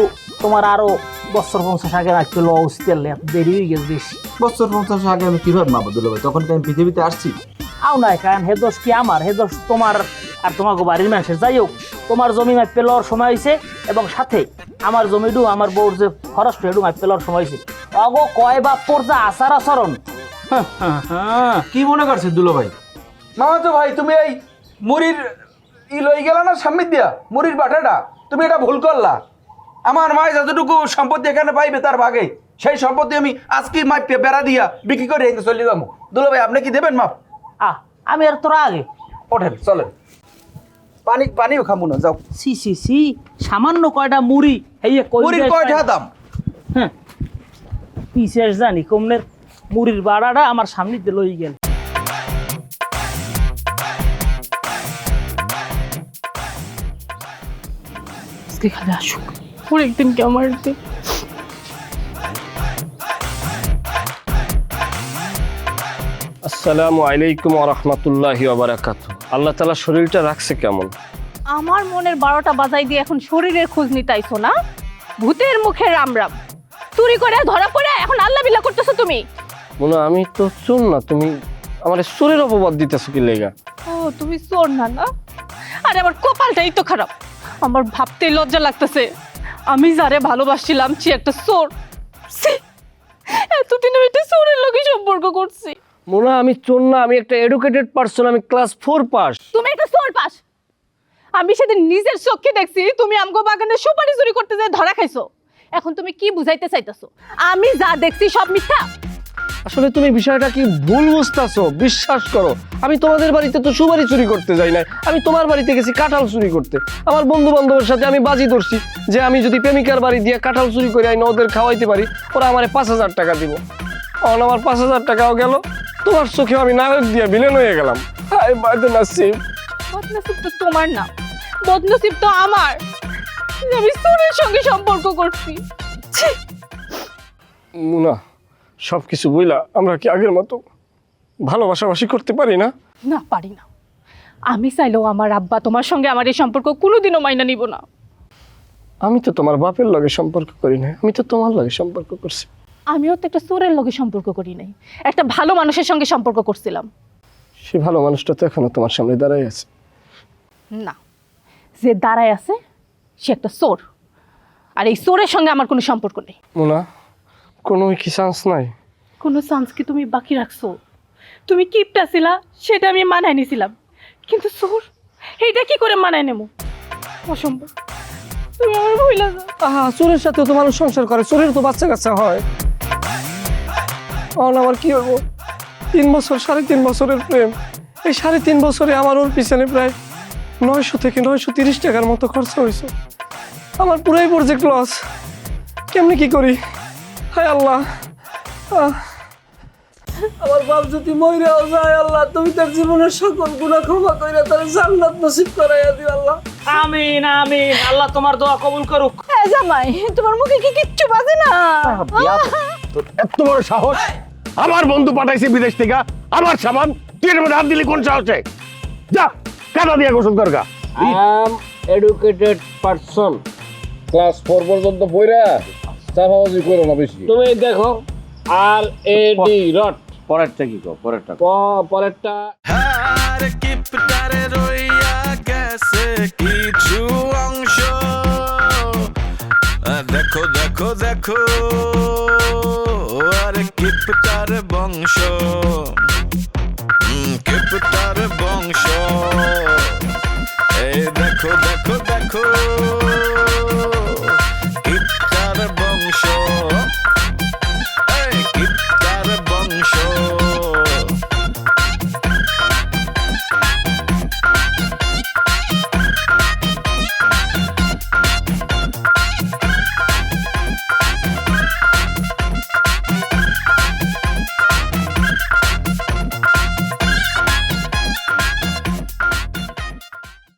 তোমার আরো বছর 50 আগে রাখতে লওয়া উচিত, দেরি হয়ে গেছে বেশি। বছর 50 আগে আমি কিভাবে মাপবো দুলো ভাই? তখন কি আমি পৃথিবীতে আসছি? আও নাই কারণ হে দোষ কি আমার, হে দোষ তোমার আর তোমাকে বাড়ির মানুষের। যাই হোক, তোমার জমি মাপতে লওয়ার সময় হয়েছে, এবং সাথে আমার জমিডু আমার বউর যে খরচ হেডু মাপতে লওয়ার সময় হয়েছে। অগো কয় বাপ পড়ছে আচার আচরণ। কি মনে করছে দুলো ভাই? মামাতো ভাই, তুমি এই মুড়ির লই গেলা না সামনে দিয়া, মুড়ির বাটাটা তুমি এটা ভুল করলা। আমার মা যতটুকু সম্পত্তি এখানে পাইবে তার ভাগে, সেই সম্পত্তি আমি আজকে মাপে বেড়া দিয়া বিক্রি করে চলে যাবো। দুলো ভাই, আপনি কি দেবেন মাপ? আমি আর তোরা আগে ওঠেন, চলেন। পানিও খাবো না, যাও। সি সি সি, সামান্য কয়টা মুড়ি, এই মুড়ির কয়টা দাম? হ্যাঁ, পিসের জানি কমনের মুড়ির বাড়াটা আমার সামনে দিয়ে লই গেল। খালি আসুক, ওর একদিন কে আমার দিন। আসসালামু আলাইকুম ওয়া রাহমাতুল্লাহি ওয়া বারাকাতুহু। আল্লাহ তাআলা শরীরটা রাখছে কেমন? আমার মনের 12টা বাজাই দিয়ে এখন শরীরের খোঁজ নিতাইছো না? ভূতের মুখে রাম রাম, চুরি করে ধরা পড়ে এখন আল্লাহ বিল্লাহ করতেছো তুমি। মনে আমি তো চোর না, তুমি আমার চোরের অপবাদ দিতেছো কি লেগা? ও তুমি চোর না? না, আরে আমার কপালটাই তো খারাপ, আমার ভাবতেই লজ্জা লাগতেছে। আমি যারে ভালোবাসছিলাম সে একটা চোর। এতদিন আমি একটা চোরের লোকে সম্পর্ক করছি। মনে আমি চোর না, আমি একটা এডুকেটেড পারসন, আমি ক্লাস 4 পাস। তুমি একটা চোর পাস। আমি সেদিন নিজের চোখে দেখছি তুমি আমগো বাগানে সুপারি চুরি করতে যেয়ে ধরা খাইছো। এখন তুমি কি বুঝাইতে চাইতেছো? আমি যা দেখছি সব মিথ্যা। আসলে তুমি বিষয়টা কি ভুল বুঝতেছো, বিশ্বাস করো। আমি তোমাদের বাড়িতে তো সুপারি চুরি করতে যাই নাই, আমি তোমার বাড়িতে গেছি কাঁঠাল চুরি করতে। আমার বন্ধু বান্ধবের সাথে আমি বাজি ধরছি যে আমি যদি প্রেমিকার বাড়ি দিয়ে কাঁঠাল চুরি করে আইনা ওদের খাওয়াইতে পারি, ওরা আমারে 5,000 টাকা দিব। অন আমার 5,000 টাকাও গেল, তোমার চোখে আমি নায়ক দিয়ে ভিলেন হয়ে গেলাম। হায় বদনসিব। বদনসিব তো তোমার না, বদনসিব তো আমার। আমি চোরের সঙ্গে সম্পর্ক করছি। ছি! মুনা, সব কিছু বইলা আমরা কি আগের মতো ভালোবাসাবাসি করতে পারি না? না, পারি না। আমি চাইলেও আমার আব্বা তোমার সঙ্গে আমার এই সম্পর্ক কোনোদিনও মাইনা নিব না। আমি তো তোমার বাপের লগে সম্পর্ক করি না, আমি তো তোমার লগে সম্পর্ক করছি। আমিও তো একটা চোরের লগে সম্পর্ক করি নাই, একটা ভালো মানুষের সঙ্গে সম্পর্ক করছিলাম। সে ভালো মানুষটা তো এখনো তোমার সামনে দাঁড়াই আছে। না, যে দাঁড়ায় আছে সে একটা চোর, আর এই চোরের সঙ্গে আমার কোনো সম্পর্ক নেই। মুনা, কোনো কি চান্স নাই? কোনো চান্স কি তুমি বাকি রাখছো? তুমি কিপটা ছিলা সেটা আমি মানায় নিছিলাম, কিন্তু চোর এইটা কি করে মানায় নেব? অসম্ভব। তুমি আমার ভুলে যাও। আহা, চোরের সাথেও তো মানুষ সংসার করে, চোরের তো বাচ্চা কাচ্চা হয়। আমার কি হবো? 3 বছর, 3.5 বছরের প্রেম। এই 3.5 বছরে আমার ওর পিছনে প্রায় 900 থেকে 930 টাকার মতো খরচা হয়েছে। আমার পুরাই প্রজেক্ট লস। কেমনি কি করি? হায় আল্লাহ, আমার বাপ যদি মইরাও যায়, আল্লাহ তুমি তার জীবনের সকল গুনাহ ক্ষমা কইরা তার জান্নাত নসিব করাইয়া দিও আল্লাহ। আমিন আমিন, আল্লাহ তোমার দোয়া কবুল করুক। হ্যাঁ জামাই, তোমার মুখে কি কিচ্ছু বাজে না? এত বড় সাহস! আমার বন্ধু পাঠাইছে বিদেশ থেকে, আমার সামান তুই এর মধ্যে হাত দিলি কোন সাহসে? যা কাটা দিয়ে গোসল করগা। I am educated person, class 4 পর্যন্ত পড়া, চাপাবাজি করো না বেশি। তুমি দেখো RAD রট। পরেরটা কি কও? পরেরটা পরেরটা আর কিপটারে রইয়া গেছে কিছু অংশ। দেখো দেখো দেখো